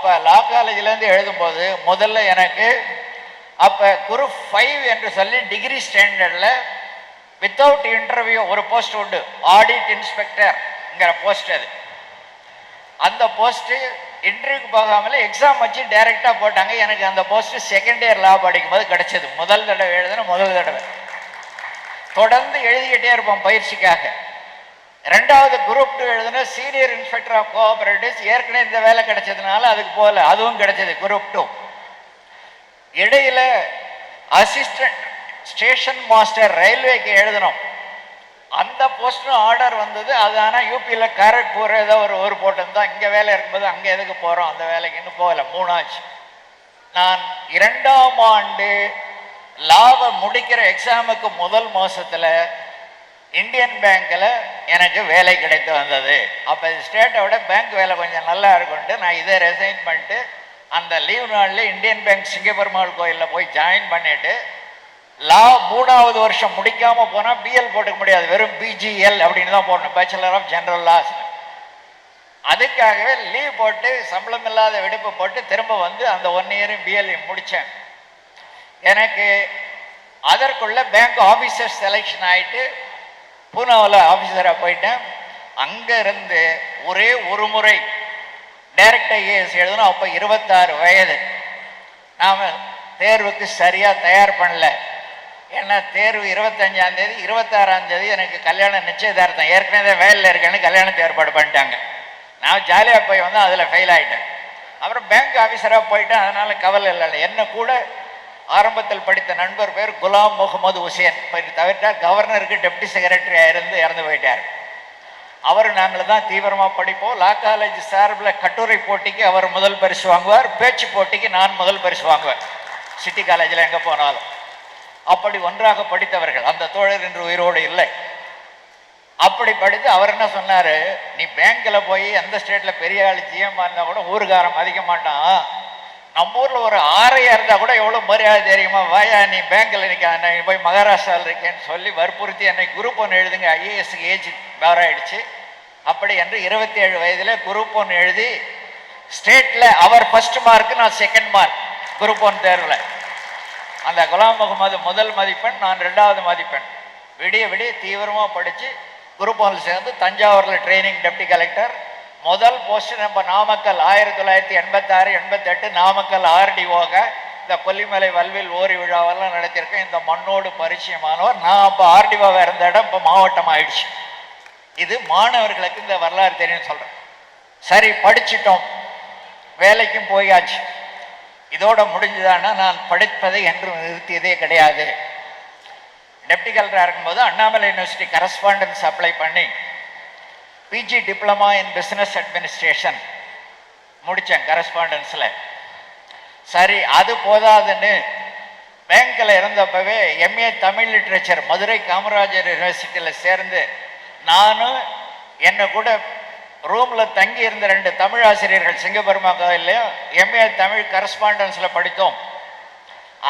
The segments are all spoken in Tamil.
அப்போ லா காலேஜிலேருந்து எழுதும்போது முதல்ல எனக்கு அப்போ குரூப் 5 என்று சொல்லி டிகிரி ஸ்டாண்டர்டில் வித்தவுட் இன்டர்வியூ ஒரு போஸ்ட் உண்டு, ஆடிட் இன்ஸ்பெக்டர்ங்கிற போஸ்ட். அது அந்த போஸ்ட்டு இன்டர்வியூக்கு போகாமலே எக்ஸாம் வச்சு டைரெக்டாக போட்டாங்க. எனக்கு அந்த போஸ்ட்டு செகண்ட் இயர் லா படிக்கும்போது கிடைச்சது. முதல் தடவை எழுதுன முதல் தடவை. தொடர்ந்து எழுதிக்கிட்டே இருப்போம் பயிற்சிக்காக. ரெண்டாவது குரூப் 2 எழுதுன சீனியர் இன்ஸ்பெக்டர் ஆஃப் கோஆபரேட்டிவ்ஸ். ஏற்கனவே இந்த வேலை கிடைச்சதுனால அதுக்கு போகல, அதுவும் கிடைச்சது குரூப் 2. இடையில அசிஸ்டன்ட் ஸ்டேஷன் மாஸ்டர் ரயில்வேக்கு எழுதணும். அந்த போஸ்டும் ஆர்டர் வந்தது. அது ஆனால் யூபியில் கரக்பூர் ஏதோ ஒரு போட்டிருந்தோம். இங்கே வேலை இருக்கும்போது அங்கே எதுக்கு போகிறோம், அந்த வேலைக்கு இன்னும் போகலை. 3 ஆச்சு. நான் 2ஆம் ஆண்டு லாவை முடிக்கிற எக்ஸாமுக்கு முதல் மாதத்தில் இந்தியன் பேங்க்கில் எனக்கு வேலை கிடைத்து வந்தது. அப்போ ஸ்டேட்டை விட பேங்க் வேலை கொஞ்சம் நல்லா இருக்குன்ட்டு நான் இதை ரெசைன் பண்ணிட்டு அந்த லீவ் நாளில் இந்தியன் பேங்க் சிங்கப்பெருமாள் கோயிலில் போய் ஜாயின் பண்ணிவிட்டு லா 3ஆவது வருஷம் முடிக்காமல் போனால் பிஎல் போட்டுக்க முடியாது, வெறும் பிஜிஎல் அப்படின்னு தான் போடணும், பேச்சுலர் ஆஃப் ஜெனரல் லாஸ். அதுக்காகவே லீவ் போட்டு சம்பளம் இல்லாத விடுப்பு போட்டு திரும்ப வந்து அந்த 1 இயரும் பிஎல் முடித்தேன். எனக்கு அதற்குள்ள பேங்க் ஆஃபீஸர் செலெக்ஷன் ஆகிட்டு பூனாவில் ஆஃபீஸராக போயிட்டேன். அங்கே இருந்து ஒரே ஒரு முறை டைரக்ட் ஐஏஎஸ் எழுதணும். அப்போ 26 வயது. நாம் தேர்வுக்கு சரியாக தயார் பண்ணல. ஏன்னா தேர்வு 25ஆம் தேதி, 26ஆம் தேதி எனக்கு கல்யாணம் நிச்சயதார்த்தம். ஏற்கனவே வேலையில் இருக்கேன்னு கல்யாணத்தை ஏற்பாடு பண்ணிட்டாங்க. நான் ஜாலியாக போய் வந்து அதில் ஃபெயில் ஆகிட்டேன். அப்புறம் பேங்க் ஆஃபீஸராக போயிட்டேன். அதனால் கவலை இல்லை. என்ன கூட ஆரம்பத்தில் படித்த நண்பர் பேர் குலாம் முகமது ஹுசேன் தவிர்த்தார். கவர்னருக்கு டெப்டி செக்ரட்டரியாக இருந்து இறந்து போயிட்டார். அவர் நாங்கள் தான் தீவிரமாக படிப்போம். லா காலேஜ் சார்பில் கட்டுரை போட்டிக்கு அவர் முதல் பரிசு வாங்குவார், பேச்சு போட்டிக்கு நான் முதல் பரிசு வாங்குவேன். சிட்டி காலேஜில் எங்கே போனாலும் அப்படி ஒன்றாக படித்தவர்கள். அந்த தோழர் இன்று உயிரோடு இல்லை. அப்படி படித்து அவர் என்ன சொன்னார், நீ பேங்க்கில் போய் எந்த ஸ்டேட்டில் பெரிய ஆள் ஜிஎம் இருந்தால் கூட ஊருக்காரம் மதிக்க மாட்டான். நம்ம ஊரில் ஒரு ஆரையாக இருந்தால் கூட எவ்வளோ மரியாதை தெரியுமா, வாயா நீ பேங்க்கில் நீ போய் மகாராஷ்டிராவில் இருக்கேன்னு சொல்லி வற்புறுத்தி என்னை குரூப் 1 எழுதுங்க, ஐஏஎஸ்க்கு ஏஜ் வேறாயிடுச்சு. அப்படி என்று 27 வயதில் குரூப் 1 எழுதி ஸ்டேட்டில் அவர் ஃபர்ஸ்ட் மார்க்கு, நான் செகண்ட் மார்க் குரூப் 1 தேர்வில். அந்த குலாம் முகமது முதல் மதிப்பெண், நான் 2ஆவது மதிப்பெண். விடிய விடிய தீவிரமாக படித்து குரூப் 1 சேர்ந்து தஞ்சாவூரில் ட்ரைனிங் டெப்டி கலெக்டர். முதல் போஸ்ட் நம்ம நாமக்கல் 1986, 88 நாமக்கல் ஆர்டிஓக இந்த கொல்லிமலை வல்வில் ஓரி விழாவெல்லாம் நடத்தியிருக்கேன். இந்த மண்ணோடு பரிச்சயமானவர். நான் அப்போ ஆர்டிஓவாக இருந்த இடம் இப்போ மாவட்டம் ஆயிடுச்சு. இது மாணவர்களுக்கு இந்த வரலாறு தெரியும் சொல்கிறேன். சரி, படிச்சிட்டோம், வேலைக்கும் போயாச்சு. இதோட முடிஞ்சுதானா? நான் படிப்பதை என்றும் நிறுத்தியதே கிடையாது. டெப்டி கலெக்டராக இருக்கும்போது அண்ணாமலை யூனிவர்சிட்டி கரஸ்பாண்டன்ஸ் அப்ளை பண்ணி PG diploma in business administration முடித்தேன் கரஸ்பாண்டன்ஸில். சரி, அது போதாதுன்னு பேங்க்கில் இருந்தப்பவே எம்ஏ தமிழ் லிட்ரேச்சர் மதுரை காமராஜர் யூனிவர்சிட்டியில் சேர்ந்து நானும் என்னை கூட ரூமில் தங்கி இருந்த 2 தமிழ் ஆசிரியர்கள் சிங்கப்பெருமா கோயிலையும் எம்ஏ தமிழ் கரஸ்பாண்டன்ஸில் படித்தோம்.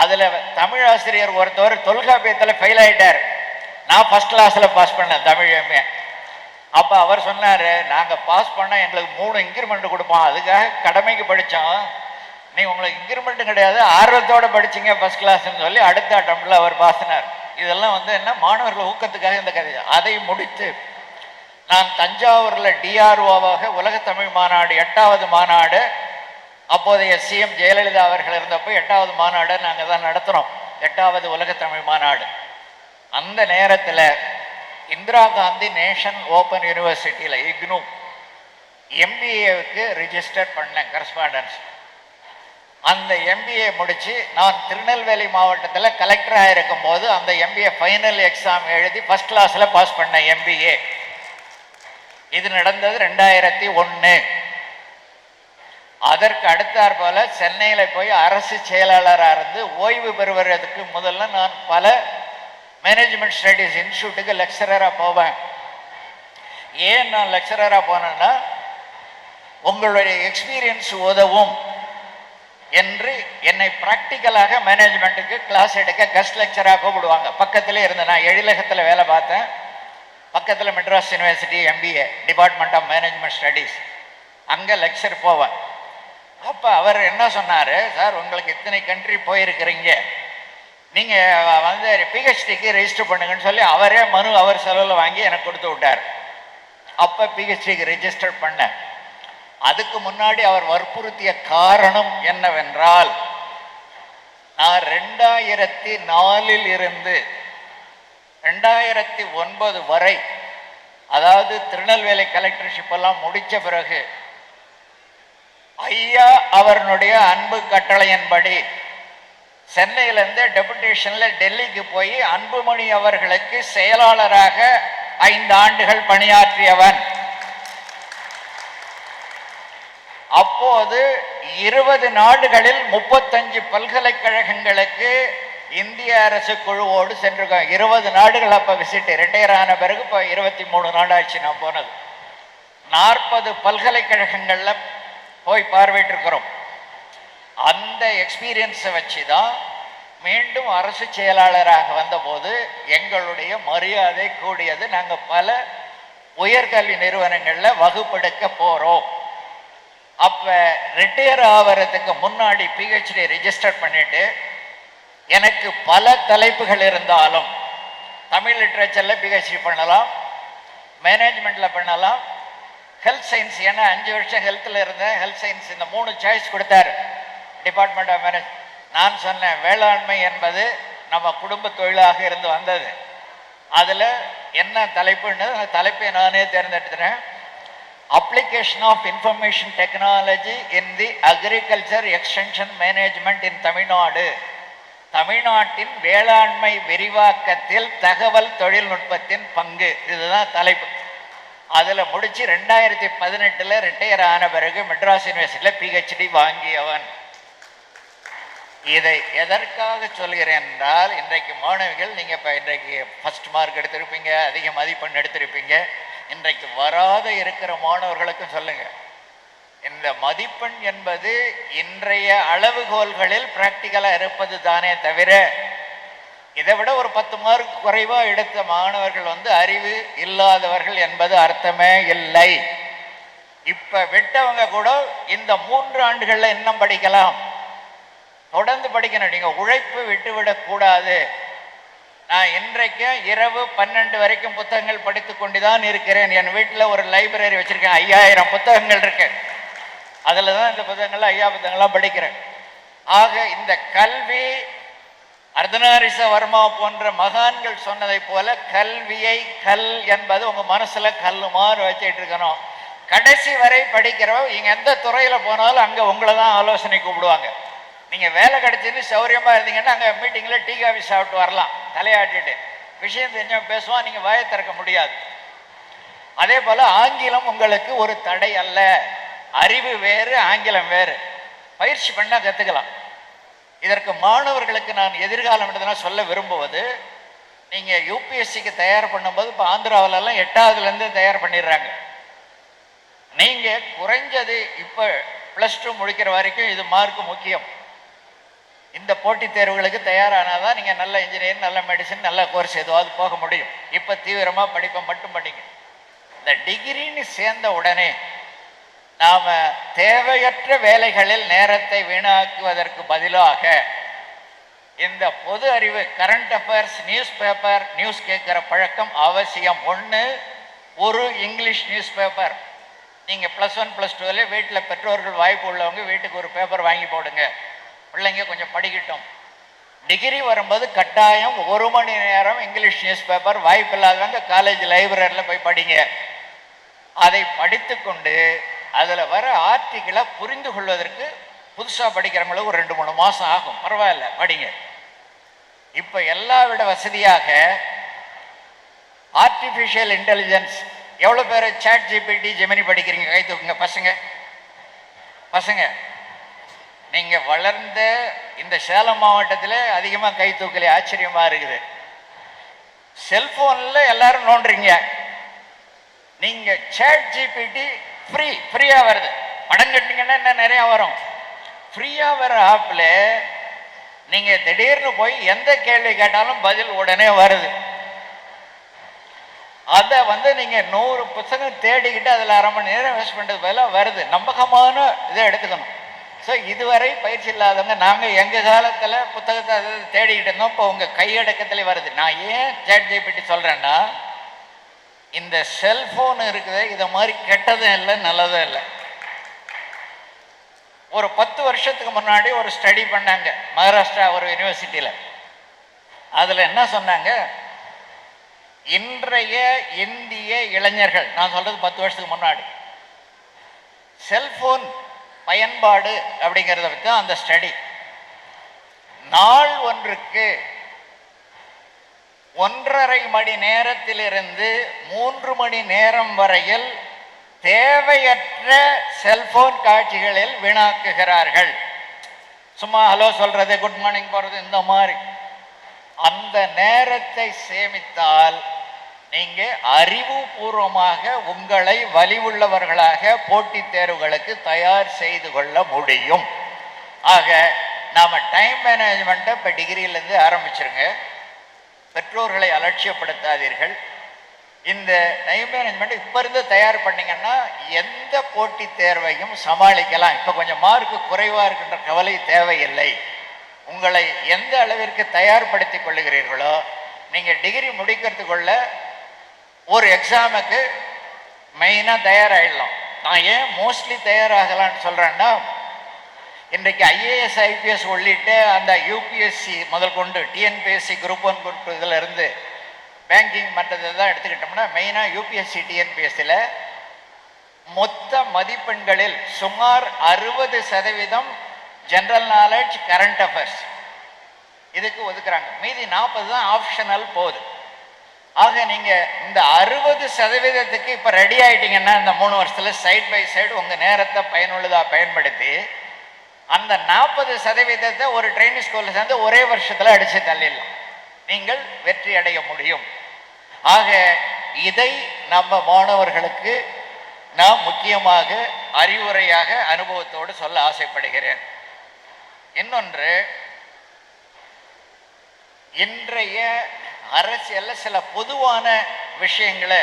அதில் தமிழ் ஆசிரியர் ஒருத்தவர் தொல்காப்பியத்தில் ஃபெயில் ஆகிட்டார். நான் ஃபஸ்ட் கிளாஸில் பாஸ் பண்ணேன் தமிழ் எம்ஏ. அப்போ அவர் சொன்னார், நாங்கள் பாஸ் பண்ணால் எங்களுக்கு 3 இன்க்ரிமெண்ட் கொடுப்போம், அதுக்காக கடமைக்கு படித்தோம், நீ உங்களுக்கு இன்க்ரிமெண்ட்டும் கிடையாது, ஆர்வத்தோடு படிச்சிங்க ஃபஸ்ட் கிளாஸ்ன்னு சொல்லி அடுத்த அட்டம்ப்டில் அவர் பாசினார். இதெல்லாம் வந்து என்ன, மாணவர்கள் ஊக்கத்துக்காக இந்த கதை. அதை முடித்து நான் தஞ்சாவூரில் டிஆர்ஓவாக உலக தமிழ் மாநாடு 8வது மாநாடு, அப்போதைய சிஎம் ஜெயலலிதா அவர்கள் இருந்தப்போ 8வது மாநாடு நாங்கள் தான் நடத்துகிறோம். 8வது உலக தமிழ் மாநாடு. அந்த நேரத்தில் இந்திரா காந்தி நேஷன் ஓப்பன் யூனிவர்சிட்டியில் இக்னூ எம்பிஏவுக்கு ரிஜிஸ்டர் பண்ணேன் கரஸ்பாண்டன்ஸ். அந்த எம்பிஏ முடித்து நான் திருநெல்வேலி மாவட்டத்தில் கலெக்டராக இருக்கும்போது அந்த எம்பிஏ ஃபைனல் எக்ஸாம் எழுதி ஃபஸ்ட் கிளாஸில் பாஸ் பண்ணேன் எம்பிஏ. இது நடந்தது 2001. அதற்கு அடுத்தாற் போல சென்னையில் போய் அரசு செயலாளராக இருந்து ஓய்வு பெறுவதற்கு முதல்ல நான் பல மேனேஜ்மெண்ட் ஸ்டடீஸ் இன்ஸ்டியூட்டுக்கு லெக்சரராக போவேன். ஏன் நான் லெக்சரராக போனேன்னா, உங்களுடைய எக்ஸ்பீரியன்ஸ் உதவும் என்று என்னை ப்ராக்டிக்கலாக மேனேஜ்மெண்ட்டுக்கு கிளாஸ் எடுக்க கெஸ்ட் லெக்சராக கூப்பிடுவாங்க. பக்கத்திலே இருந்தேன். நான் எழிலகத்தில் வேலை பார்த்தேன். பக்கத்தில் Madras University MBA department of management studies, அங்கே லெக்சர் போவேன். அப்போ அப்போ அவர் என்ன சொன்னார், சார் உங்களுக்கு இத்தனை கண்ட்ரி போயிருக்கிறீங்க, நீங்கள் வந்து பிஹெச்டிக்கு ரெஜிஸ்டர் பண்ணுங்கன்னு சொல்லி அவரே மனு அவர் செலவில் வாங்கி எனக்கு கொடுத்து விட்டார். அப்போ பிஹெச்டிக்கு ரெஜிஸ்டர் பண்ண. அதுக்கு முன்னாடி அவர் வற்புறுத்திய காரணம் என்னவென்றால், நான் 2004 இருந்து 2009 வரை, அதாவது திருநெல்வேலி கலெக்டர்ஷிப் எல்லாம் முடிச்ச பிறகு ஐயா அவருடைய அன்பு கட்டளையின்படி சென்னையிலிருந்து டெபுடேஷன்ல டெல்லிக்கு போய் அன்புமணி அவர்களுக்கு செயலாளராக 5 ஆண்டுகள் பணியாற்றியவன். அப்போது 20 நாடுகளில் 35 பல்கலைக்கழகங்களுக்கு இந்திய அரசு குழுவோடு சென்றிருக்கோம். 20 நாடுகள் அப்போ விசிட். ரிட்டையர் ஆன பிறகு இப்போ 23 நாடாச்சு நான் போனது. 40 பல்கலைக்கழகங்களில் போய் பார்வையிட்டிருக்கிறோம். அந்த எக்ஸ்பீரியன்ஸை வச்சு தான் மீண்டும் அரசு செயலாளராக வந்தபோது எங்களுடைய மரியாதை கூடியது. நாங்கள் பல உயர்கல்வி நிறுவனங்களில் வகுப்பெடுக்க போகிறோம். அப்போ ரிட்டையர் ஆகிறதுக்கு முன்னாடி பிஹெச்டி ரெஜிஸ்டர் பண்ணிட்டு, எனக்கு பல தலைப்புகள் இருந்தாலும் தமிழ் லிட்ரேச்சரில் பிஹெச்டி பண்ணலாம், மேனேஜ்மெண்ட்டில் பண்ணலாம், ஹெல்த் சயின்ஸ், ஏன்னா 5 வருஷம் ஹெல்த்தில் இருந்தேன், ஹெல்த் சயின்ஸ் இந்த 3 சாய்ஸ் கொடுத்தாரு டிபார்ட்மெண்ட் ஆஃப் மேனேஜ். நான் சொன்னேன் வேளாண்மை என்பது நம்ம குடும்ப தொழிலாக இருந்து வந்தது, அதில் என்ன தலைப்புன்னு அந்த தலைப்பை நானே தேர்ந்தெடுத்துறேன். Application of information technology in the agriculture extension management in Tamil Nadu. தமிழ்நாட்டின் வேளாண்மை விரிவாக்கத்தில் தகவல் தொழில்நுட்பத்தின் பங்கு, இதுதான் தலைப்பு. அதில் முடிச்சு 2018 ரிட்டையர் ஆன பிறகு மெட்ராஸ் யூனிவர்சிட்டியில் பிஹெச்டி வாங்கியவன். இதை எதற்காக சொல்கிறேன் என்றால், இன்றைக்கு மாணவிகள், நீங்கள் இப்போ இன்றைக்கு ஃபஸ்ட் மார்க் எடுத்திருப்பீங்க, அதிக மதிப்பெண் எடுத்திருப்பீங்க. இன்றைக்கு வராத இருக்கிற மாணவர்களுக்கும் சொல்லுங்கள், இந்த மதிப்பெண் என்பது இன்றைய அளவுகோல்களில் ப்ராக்டிக்கலாக இருப்பது தானே தவிர, இதை விட ஒரு 10 மார்க் குறைவாக எடுத்த மாணவர்கள் வந்து அறிவு இல்லாதவர்கள் என்பது அர்த்தமே இல்லை. இப்போ விட்டவங்க கூட இந்த 3 ஆண்டுகளில் இன்னும் படிக்கலாம், தொடர்ந்து படிக்கணும். நீங்கள் உழைப்பு விட்டுவிடக்கூடாது. நான் இன்றைக்கும் இரவு 12 வரைக்கும் புத்தகங்கள் படித்து கொண்டு தான் இருக்கிறேன். என் வீட்டில் ஒரு லைப்ரரி வச்சுருக்கேன், 5000 புத்தகங்கள் இருக்கு. அதில் தான் இந்த புத்தகங்கள்லாம் 5000 புத்தகங்கள்லாம் படிக்கிறேன். ஆக இந்த கல்வி, அர்த்தநாரீச வர்மா போன்ற மகான்கள் சொன்னதை போல கல்வியை கல் என்பது உங்கள் மனசில் கல்லுமாறு வச்சுட்டு இருக்கணும். கடைசி வரை படிக்கிறோம். நீங்கள் எந்த துறையில் போனாலும் அங்கே உங்களை தான் ஆலோசனை கூப்பிடுவாங்க. நீங்கள் வேலை கிடைச்சின்னு சௌரியமாக இருந்தீங்கன்னா அங்கே மீட்டிங்கில் டீ காஃபி சாப்பிட்டு வரலாம், தலையாட்டிட்டு விஷயம் தெரிஞ்சவன் பேசுவான், நீங்கள் வாயை திறக்க முடியாது. அதே போல் ஆங்கிலம் உங்களுக்கு ஒரு தடை அல்ல. அறிவு வேறு, ஆங்கிலம் வேறு. பயிற்சி பண்ணால் கற்றுக்கலாம். இதற்கு மாணவர்களுக்கு நான் எதிர்காலம் என்றதுனா சொல்ல விரும்புவது, நீங்கள் யூபிஎஸ்சிக்கு தயார் பண்ணும்போது இப்போ ஆந்திராவிலலாம் 8ஆவதுலேருந்து தயார் பண்ணிடுறாங்க. நீங்கள் குறைஞ்சது இப்போ +2 முடிக்கிற வரைக்கும் இது மார்க்கு முக்கியம். இந்த போட்டித் தேர்வுகளுக்கு தயாரானால் தான் நீங்கள் நல்ல இன்ஜினியரிங், நல்ல மெடிசன், நல்ல கோர்ஸ் எதுவாவது போக முடியும். இப்போ தீவிரமாக படிப்பை மட்டும் படிங்க. இந்த டிகிரின்னு சேர்ந்த உடனே நாம் தேவையற்ற வேலைகளில் நேரத்தை வீணாக்குவதற்கு பதிலாக இந்த பொது அறிவு, current affairs, news paper, news கேட்குற பழக்கம் அவசியம். ஒரு இங்கிலீஷ் நியூஸ் பேப்பர் நீங்கள் +1 +2 வீட்டில் பெற்றோர்கள் வாய்ப்பு உள்ளவங்க வீட்டுக்கு ஒரு பேப்பர் வாங்கி போடுங்க, பிள்ளைங்க கொஞ்சம் படிக்கட்டும். டிகிரி வரும்போது கட்டாயம் 1 மணி நேரம் இங்கிலீஷ் நியூஸ் பேப்பர், வாய்ப்பு இல்லாதவங்க காலேஜ் லைப்ரரியில் போய் படிங்க. அதை படித்து கொண்டு அதில் வர ஆர்டிக்கிளை புரிந்து கொள்வதற்கு புதுசாக படிக்கிறவங்களுக்கு ஒரு 2-3 மாதம் ஆகும், பரவாயில்ல, படிங்க. இப்போ எல்லா விட வசதியாக ஆர்டிஃபிஷியல் இன்டெலிஜென்ஸ். எவ்வளோ பேர் சாட் ஜிபிடி, ஜெமினி படிக்கிறீங்க? கை தூக்குங்க பசங்க. நீங்கள் வளர்ந்த இந்த சேலம் மாவட்டத்தில் அதிகமாக கை தூக்கலே, ஆச்சரியமாக இருக்குது. செல்ஃபோனில் எல்லாரும் நோண்டுறீங்க. நீங்கள் சாட் ஜிபிடி ஃப்ரீயாக வருது. படம் கட்டிங்கன்னா இன்னும் நிறையா வரும். ஃப்ரீயாக வர ஆப்பில் நீங்கள் திடீர்னு போய் எந்த கேள்வி கேட்டாலும் பதில் உடனே வருது. அதை வந்து நீங்கள் 100 புத்தகம் தேடிக்கிட்டு அதில் 1/2 மணி நேரம் வேஸ்ட் பண்ணுறது பதிலாக வருது. நம்பகமான இதை எடுத்துக்கணும். ஸோ இதுவரை பயிற்சி இல்லாதவங்க, நாங்கள் எங்கள் காலத்தில் புத்தகத்தை அதை தேடிக்கிட்டு இருந்தோம். இப்போ உங்கள் கையடக்கத்தில் வருது. நான் ஏன் ChatGPT சொல்கிறேன்னா, இந்த செல்ஃபோன் இருக்குது, இதை மாதிரி கெட்டதும் இல்லை நல்லதும் இல்லை. ஒரு 10 வருஷத்துக்கு முன்னாடி ஒரு ஸ்டடி பண்ணாங்க மகாராஷ்டிரா ஒரு யூனிவர்சிட்டியில். அதில் என்ன சொன்னாங்க, இன்றைய இந்திய இளைஞர்கள், நான் சொல்கிறது 10 வருஷத்துக்கு முன்னாடி, செல்போன் பயன்பாடு அப்படிங்கிறத பற்றி அந்த ஸ்டடி, நாள் ஒன்றுக்கு 1.5 மணி நேரத்திலிருந்து 3 மணி நேரம் வரையில் தேவையற்ற செல்போன் காட்சிகளில் வீணாக்குகிறார்கள். சும்மா ஹலோ சொல்றது, குட் மார்னிங் போறது, இந்த மாதிரி. அந்த நேரத்தை சேமித்தால் நீங்க அறிவுபூர்வமாக உங்களை வலிவுள்ளவர்களாக போட்டித் தேர்வுகளுக்கு தயார் செய்து கொள்ள முடியும். ஆக நாம டைம் மேனேஜ்மெண்ட்டை இப்போ டிகிரியிலேருந்து ஆரம்பிச்சிருங்க. பெற்றோர்களை அலட்சியப்படுத்தாதீர்கள். இந்த டைம் மேனேஜ்மெண்ட் இப்போ இருந்து தயார் பண்ணிங்கன்னா எந்த போட்டித் தேர்வையும் சமாளிக்கலாம். இப்போ கொஞ்சம் மார்க்கு குறைவாக இருக்கின்ற கவலை தேவையில்லை. உங்களை எந்த அளவிற்கு தயார்படுத்திக் கொள்ளுகிறீர்களோ, நீங்கள் டிகிரி முடிக்கிறதுக்குள்ள ஒரு எக்ஸாமுக்கு மெயினாக தயாராகிடலாம். நான் ஏன் மோஸ்ட்லி தயாராகலான்னு சொல்கிறேன்னா, இன்றைக்கு ஐஏஎஸ் ஐபிஎஸ் உள்ளிட்ட அந்த யூபிஎஸ்சி முதல் கொண்டு டிஎன்பிஎஸ்சி குரூப் 1 குரூப் 2 இதில் இருந்து பேங்கிங் மற்றதை தான் எடுத்துக்கிட்டோம்னா, மெயினாக யூபிஎஸ்சி டிஎன்பிஎஸ்சியில் மொத்த மதிப்பெண்களில் சுமார் 60% ஜென்ரல் நாலேஜ் கரண்ட் அஃபேர்ஸ் இதுக்கு ஒதுக்குறாங்க. மீதி 40 தான் ஆப்ஷனல் போகுது. ஆக நீங்கள் இந்த 60% இப்போ ரெடி ஆகிட்டீங்கன்னா, இந்த 3 வருஷத்தில் சைட் பை சைடு உங்கள் நேரத்தை பயனுள்ளதாக பயன்படுத்தி அந்த 40% ஒரு ட்ரைனிங் ஸ்கூலில் சேர்ந்து ஒரே வருஷத்தில் அடித்து தள்ளிடலாம். நீங்கள் வெற்றி அடைய முடியும். ஆக இதை நம்ம மாணவர்களுக்கு நான் முக்கியமாக அறிவுரையாக அனுபவத்தோடு சொல்ல ஆசைப்படுகிறேன். இன்னொன்று, இன்றைய அரசியல்ல சில பொதுவான விஷயங்களை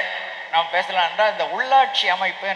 நாம் பேசலாம்னா, இந்த உள்ளாட்சி அமைப்பு